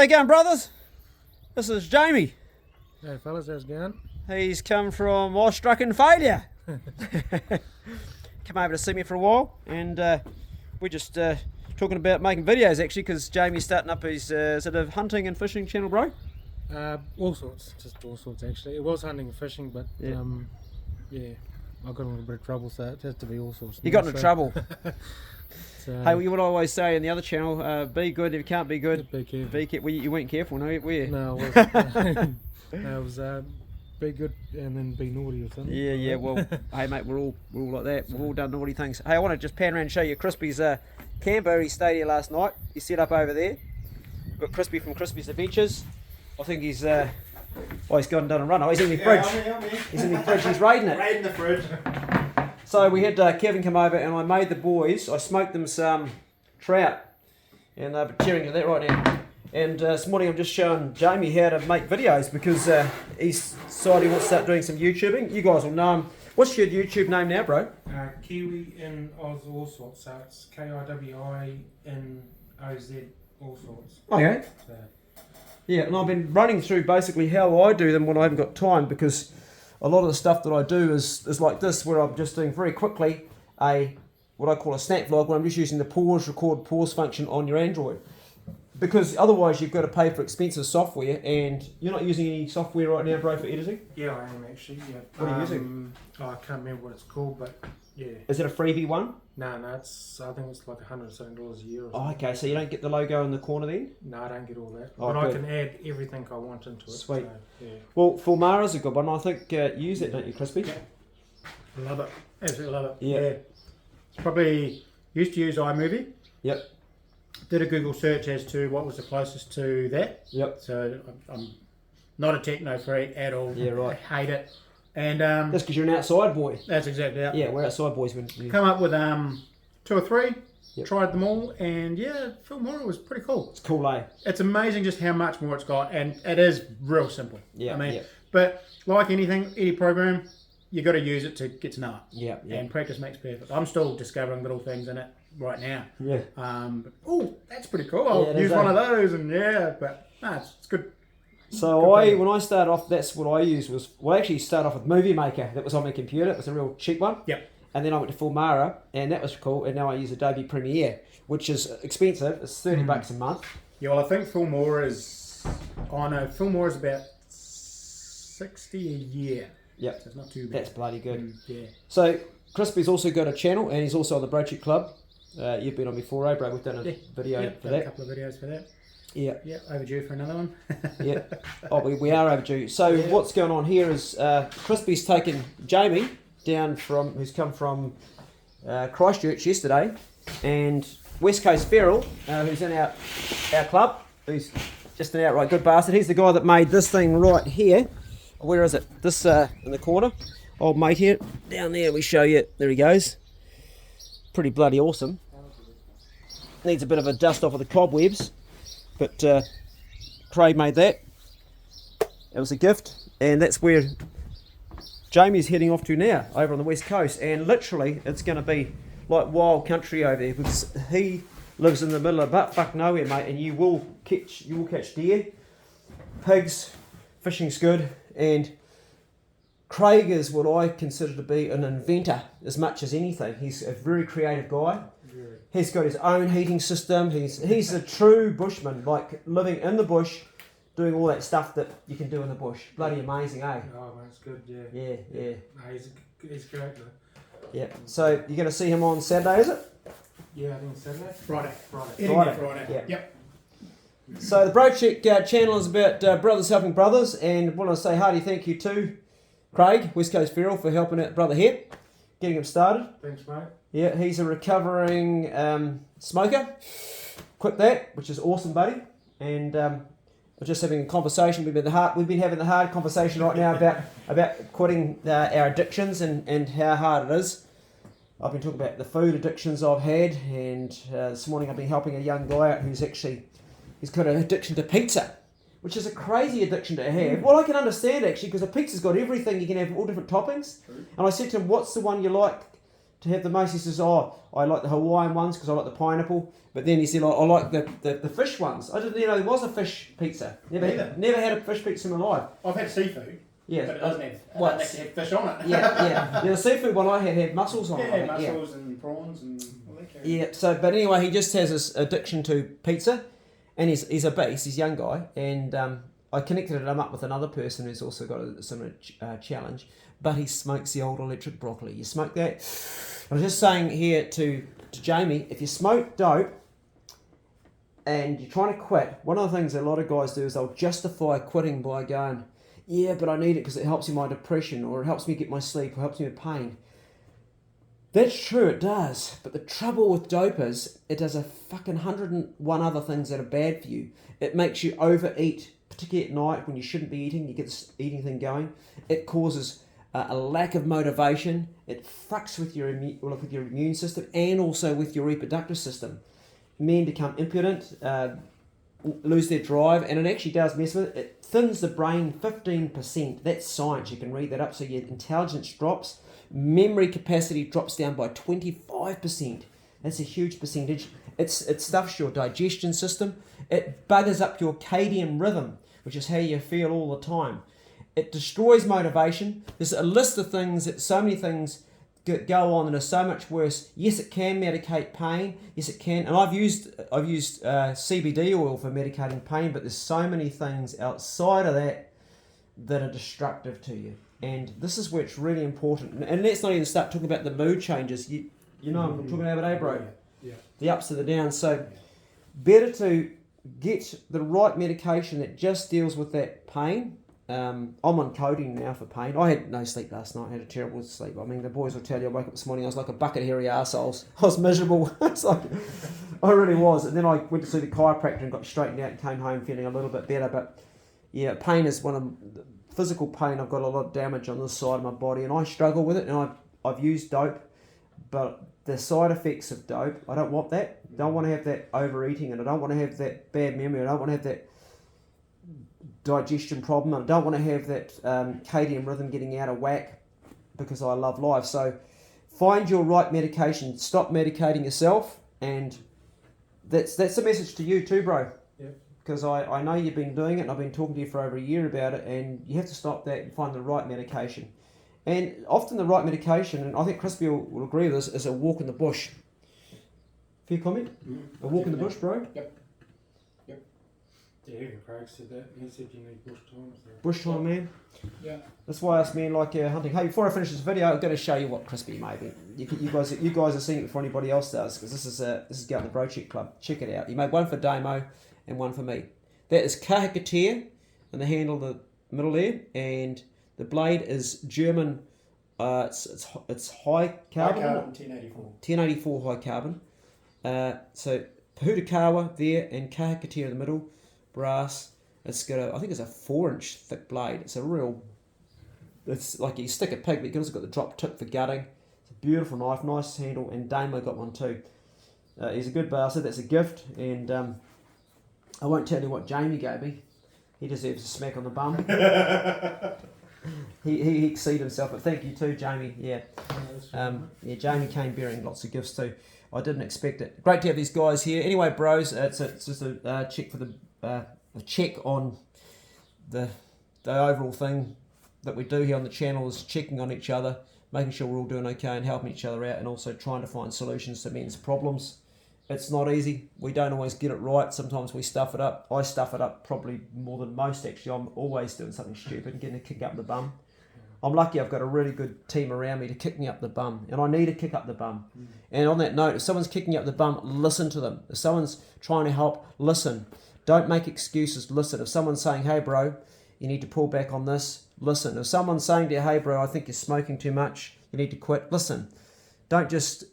How you going, brothers? This is Jamie. Hey fellas, how's it going? He's come from Awestruck and Failure. Come over to see me for a while, and we're just talking about making videos actually, because Jamie's starting up his sort of hunting and fishing channel, bro. All sorts, just all sorts actually. It was hunting and fishing, but Yeah. I got in a little bit of trouble, so it has to be all sorts. You got into trouble. So, Hey, what I always say in the other channel, be good if you can't be good. be careful. Be well, you weren't careful, no, were you? No, it wasn't. No, it was be good and then be naughty or something. Yeah. Well, hey mate, we're all like that. We've all done naughty things. Hey, I want to just pan around and show you Crispy's camper. He stayed here last night. He's set up over there. We've got Crispy from Crispy's Adventures. I think he's he's gone and done a run. Oh, he's in the fridge. He's in the fridge. He's raiding it. Raiding the fridge. So we had Kevin come over, and I made the boys. I smoked them some trout, and they've been cheering to that right now. And this morning I'm just showing Jamie how to make videos, because he's decided he wants to start doing some YouTubing. You guys will know him. What's your YouTube name now, bro? Kiwi in Oz all sorts, so it's KIWI in OZ all sorts. Okay. So, Yeah, and I've been running through basically how I do them when I haven't got time, because a lot of the stuff that I do is like this, where I'm just doing very quickly what I call a snap vlog, where I'm just using the record pause function on your Android. Because otherwise you've got to pay for expensive software, and you're not using any software right now, bro, for editing? yeah, I am actually. Yeah. What are you using? I can't remember what it's called, but yeah. Is it a freebie one? No, I think it's like $107 a year. Or Oh, something. okay, so you don't get the logo in the corner then? No, I don't get all that. Oh, but I good. can add everything I want into it. Sweet. So, yeah. Well, Filmara's a good one. I think you use it, don't you, Crispy? Yeah. Love it. Absolutely love it. Yeah. It's probably used to use iMovie. Yep. Did a Google search as to what was the closest to that. Yep. So I'm not a techno freak at all. Yeah, right. I hate it. And That's because you're an outside boy. that's exactly it. Yeah, we're outside boys. When Come up with 2 or 3. Yep. Tried them all, and yeah, Filmora was pretty cool. It's cool, eh? It's amazing just how much more it's got, and it is real simple. Yeah, I mean, yeah. but like anything, any program, you got to use it to get to know it. Yeah, yeah. And practice makes perfect. I'm still discovering little things in it right now. Yeah. Oh, that's pretty cool. I'll Yeah, it is, use one of those, and but no, it's good. So when I started off, that's what I used was, well, I actually started off with Movie Maker. That was on my computer. It was a real cheap one. Yep. And then I went to Filmora, and that was cool. And now I use Adobe Premiere, which is expensive. It's $30 a month. Yeah, well, I think Filmora is. Oh no, Filmora is about $60 a year. Yep. So it's not too bad. That's bloody good. Yeah. So Crispy's also got a channel, and he's also on the Brochick Club. You've been on before, eh, bro? We've done a video Yep, for done a that. couple of videos for that. Yeah. Yeah, overdue for another one. Yeah. Oh, we are overdue. So Yeah. what's going on here is Crispy's taken Jamie down from, who's come from Christchurch yesterday, and West Coast Feral, who's in our club, who's just an outright good bastard. He's the guy that made this thing right here. Where is it? This in the corner. Old mate here. Down there we show you. There he goes. Pretty bloody awesome. Needs a bit of a dust off of the cobwebs. But Craig made that. It was a gift. And that's where Jamie's heading off to now, over on the west coast. And literally, it's going to be like wild country over there, because he lives in the middle of butt-fuck nowhere, mate. And you will catch deer, pigs, fishing's good. And Craig is what I consider to be an inventor as much as anything. He's a very creative guy. He's got his own heating system. He's a true bushman, like living in the bush, doing all that stuff that you can do in the bush. Bloody amazing, eh? Oh, man, it's good. Yeah. Yeah. No, he's great though. Yeah. So you're going to see him on Saturday, is it? Yeah, I think it's Saturday. Friday. Friday. Friday. Yeah. Yep. So the Brochick channel is about brothers helping brothers, and want to say hearty thank you to Craig, West Coast Feral, for helping out brother here, getting him started. Thanks, mate. Yeah, he's a recovering smoker. Quit that, which is awesome, buddy. And we're just having a conversation. We've been having the hard conversation right now about quitting our addictions and how hard it is. I've been talking about the food addictions I've had, and this morning I've been helping a young guy out he's got an addiction to pizza, which is a crazy addiction to have. Well, I can understand actually, because a pizza's got everything. You can have all different toppings. And I said to him, "What's the one you like to have the most? He says, oh, I like the Hawaiian ones because I like the pineapple. But then he said, I like the fish ones. I didn't know there was a fish pizza. Never had a fish pizza in my life. I've had seafood. Yeah. But it doesn't have, What? doesn't have fish on it. Yeah. The seafood one I had mussels on it. I Yeah, think, mussels and prawns and all that kind of Yeah, so, but anyway, he just has this addiction to pizza, and he's a beast, he's a young guy, and I connected him up with another person who's also got a similar challenge, but he smokes the old electric broccoli. You smoke that? I was just saying here to Jamie, if you smoke dope and you're trying to quit, one of the things a lot of guys do is they'll justify quitting by going, yeah, but I need it because it helps me my depression, or it helps me get my sleep, or helps me with pain. That's true, it does. But the trouble with dope is it does a fucking 101 other things that are bad for you. It makes you overeat, particularly at night when you shouldn't be eating. You get this eating thing going. It causes a lack of motivation. It fucks with your immune system and also with your reproductive system. Men become impudent, lose their drive, and it actually does mess with it. It thins the brain 15%. That's science. You can read that up. So your intelligence drops. Memory capacity drops down by 25%. That's a huge percentage. It stuffs your digestion system. It buggers up your circadian rhythm, which is how you feel all the time. It destroys motivation. There's a list of things, that so many things go on that are so much worse. Yes, it can medicate pain. Yes, it can. And I've used CBD oil for medicating pain, but there's so many things outside of that are destructive to you. And this is where it's really important. And let's not even start talking about the mood changes. You know what I'm talking about, eh, bro? Yeah. The ups and the downs. So better to get the right medication that just deals with that pain. I'm on codeine now for pain. I had no sleep last night. I had a terrible sleep. I mean, the boys will tell you, I woke up this morning, I was like a bucket of hairy arseholes. I was miserable. It's like, I really was. And then I went to see the chiropractor and got straightened out and came home feeling a little bit better. But yeah, pain is one of the physical pain. I've got a lot of damage on this side of my body and I struggle with it. And I've used dope, but the side effects of dope, I don't want that. I don't want to have that overeating, and I don't want to have that bad memory. I don't want to have that digestion problem. I don't want to have that circadian rhythm getting out of whack because I love life. So find your right medication. Stop medicating yourself, and that's the message to you too, bro. Yeah. Because I know you've been doing it, and I've been talking to you for over a year about it, and you have to stop that and find the right medication. And often the right medication, and I think Crispy will agree with this, is a walk in the bush. Fair comment? A walk in the bush, bro? Yep. Yeah, even Craig said that. He said you need bush time. So. Bush time, man. Yeah. That's why us men like hunting. Hey, before I finish this video, I'm going to show you what Crispy made. You guys are seeing it before anybody else does, because this is Go Out the Bro Check Club. Check it out. He made one for Damo and one for me. That is Kahikatea, and the handle in the middle there, and the blade is German. It's high carbon. 1084. 1084 high carbon. So Pahutakawa there and Kahikatea in the middle, brass. It's got I think it's a 4-inch thick blade. It's like you stick a pig, but you've also got the drop tip for gutting. It's a beautiful knife, nice handle, and Damo got one too. He's a good bastard. That's a gift, and I won't tell you what Jamie gave me. He deserves a smack on the bum. He exceeded himself, but thank you too, Jamie. Yeah, Jamie came bearing lots of gifts too. I didn't expect it. Great to have these guys here. Anyway, bros, it's just a check for a check on the overall thing that we do here on the channel is checking on each other, making sure we're all doing okay and helping each other out, and also trying to find solutions to men's problems. It's not easy. We don't always get it right. Sometimes we stuff it up. I stuff it up probably more than most, actually. I'm always doing something stupid and getting a kick up the bum. I'm lucky I've got a really good team around me to kick me up the bum, and I need to kick up the bum. And on that note, if someone's kicking up the bum, listen to them. If someone's trying to help, listen. Don't make excuses, listen. If someone's saying, hey bro, you need to pull back on this, listen. If someone's saying to you, hey bro, I think you're smoking too much, you need to quit, listen. Don't just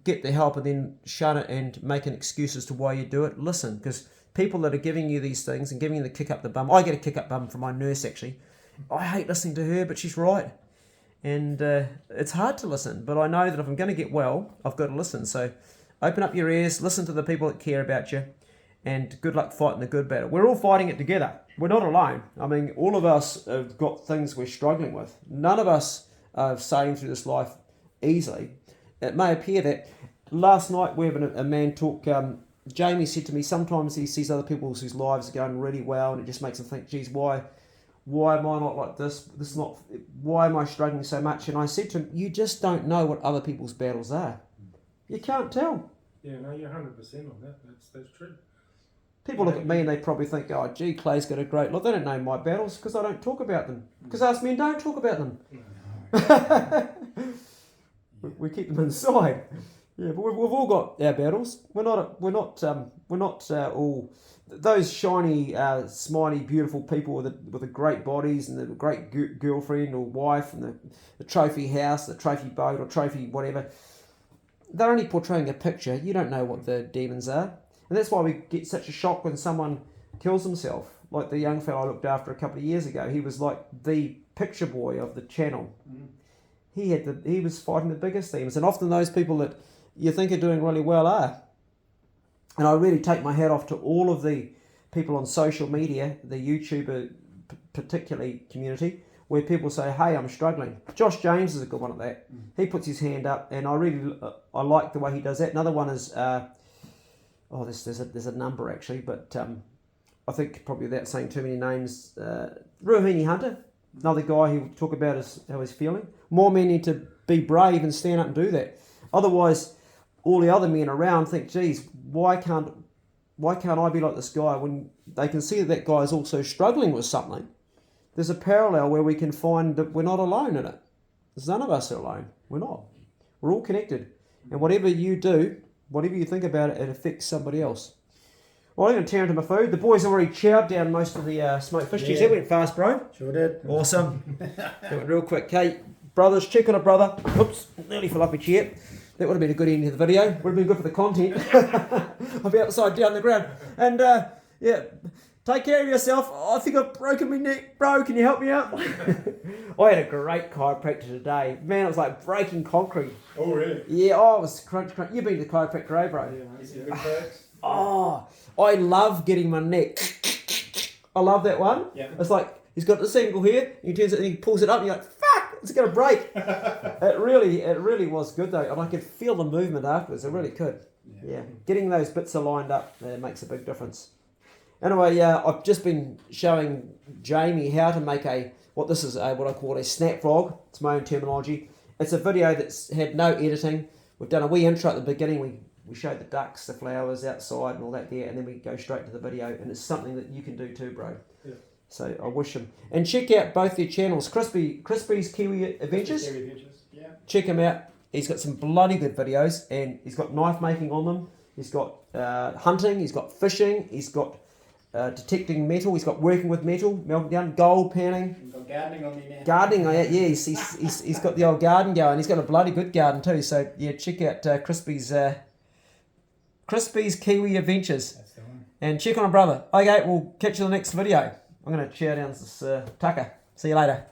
get the help and then shun it and making excuses to why you do it. Listen, because people that are giving you these things and giving you the kick up the bum, I get a kick up bum from my nurse actually. I hate listening to her, but she's right. And it's hard to listen, but I know that if I'm going to get well, I've got to listen. So open up your ears, listen to the people that care about you, and good luck fighting the good battle. We're all fighting it together. We're not alone. I mean, all of us have got things we're struggling with. None of us are sailing through this life easily. it may appear that last night we're having a man talk. Jamie said to me sometimes he sees other people whose lives are going really well, and it just makes him think, geez, why am I not like this? This is not. Why am I struggling so much? And I said to him, you just don't know what other people's battles are. You can't tell. Yeah, no, you're 100% on that. That's true. People look at me and they probably think, oh, gee, Clay's got a great lot. They don't know my battles because I don't talk about them. Because us men don't talk about them. We keep them inside. Yeah, but we've all got our battles. We're not all those shiny, smiley, beautiful people with the great bodies and the great girlfriend or wife and the trophy house, the trophy boat or trophy whatever. They're only portraying a picture. You don't know what the demons are. And that's why we get such a shock when someone kills himself. Like the young fellow I looked after a couple of years ago. He was like the picture boy of the channel. He was fighting the biggest demons. And often those people that you think are doing really well are. And I really take my hat off to all of the people on social media, the YouTuber particularly community, where people say, hey, I'm struggling. Josh James is a good one at that. He puts his hand up, and I like the way he does that. Another one is, there's a number actually, but I think probably without saying too many names, Ruhini Hunter, another guy who will talk about how he's feeling. More men need to be brave and stand up and do that. Otherwise, all the other men around think, geez, why can't I be like this guy when they can see that guy is also struggling with something? There's a parallel where we can find that we're not alone in it. There's none of us are alone. We're not. We're all connected. And whatever you do, whatever you think about it, it affects somebody else. Well, I'm going to tear into my food. The boys already chowed down most of the smoked fish cheese. That went fast, bro. Sure did. Awesome. That went real quick. Okay, brothers, check on it, brother. Whoops, nearly fell off a chair. That would have been a good ending of the video. Would have been good for the content. I'll be upside down the ground. And, yeah, take care of yourself. I think I've broken my neck, bro. Can you help me out? I had a great chiropractor today. Man, it was like breaking concrete. Oh, really? Yeah, it was crunch. You've been to the chiropractor, eh, bro? Yeah, Oh, I love getting my neck. I love that one. Yeah. It's like, he's got this angle here, he turns it and he pulls it up and you're like, fuck, it's going to break. It really was good though. And I could feel the movement afterwards. It really could. Yeah. Getting those bits aligned up makes a big difference. Anyway, I've just been showing Jamie how to make what I call a snap vlog. It's my own terminology. It's a video that's had no editing. We've done a wee intro at the beginning. We showed the ducks, the flowers outside and all that there, and then we go straight to the video, and it's something that you can do too, bro. Yeah. So I wish him. And check out both their channels, Crispy's Kiwi Adventures. Yeah. Check him out. He's got some bloody good videos, and he's got knife making on them. He's got hunting, he's got fishing, he's got detecting metal, he's got working with metal, melting down, gold panning. He's got gardening on me now. Gardening, yeah, he's got the old garden going. He's got a bloody good garden too, so yeah, check out Crispy's Kiwi Adventures. That's the one. And check on a brother. Okay, we'll catch you in the next video. I'm going to chow down this tucker. See you later.